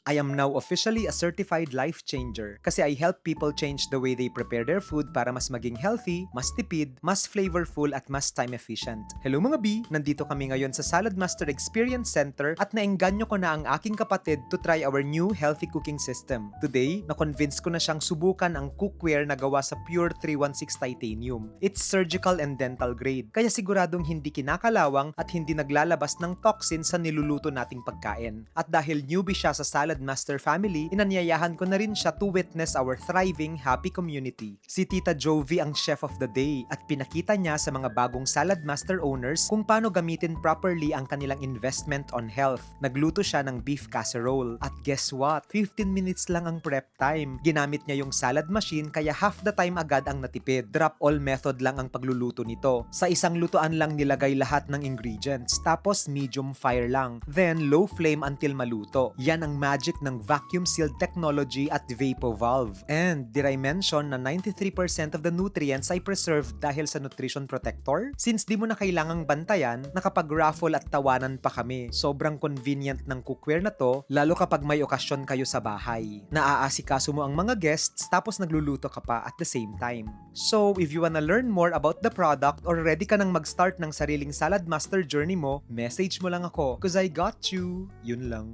I am now officially a certified life changer kasi I help people change the way they prepare their food para mas maging healthy, mas tipid, mas flavorful at mas time efficient. Hello mga B! Nandito kami ngayon sa Salad Master Experience Center at naengganyo ko na ang aking kapatid to try our new healthy cooking system. Today, na-convince ko na siyang subukan ang cookware na gawa sa pure 316 titanium. It's surgical and dental grade, kaya siguradong hindi kinakalawang at hindi naglalabas ng toxin sa niluluto nating pagkain. At dahil newbie siya sa Salad Master family, inanyayahan ko na rin siya to witness our thriving, happy community. Si Tita Jovi ang chef of the day at pinakita niya sa mga bagong Salad Master owners kung paano gamitin properly ang kanilang investment on health. Nagluto siya ng beef casserole. At guess what? 15 minutes lang ang prep time. Ginamit niya yung salad machine kaya half the time agad ang natipid. Drop all method lang ang pagluluto nito. Sa isang lutuan lang nilagay lahat ng ingredients. Tapos medium fire lang. Then low flame until maluto. Yan ang magic ng vacuum sealed technology at VapoValve. And did I mention na 93% of the nutrients ay preserved dahil sa nutrition protector? Since di mo na kailangang bantayan, nakapag-raffle at tawanan pa kami. Sobrang convenient ng cookware na to, lalo kapag may okasyon kayo sa bahay. Naaasikaso mo ang mga guests tapos nagluluto ka pa at the same time. So, if you wanna learn more about the product or ready ka nang mag-start ng sariling Salad Master journey mo, message mo lang ako, cause I got you. Yun lang.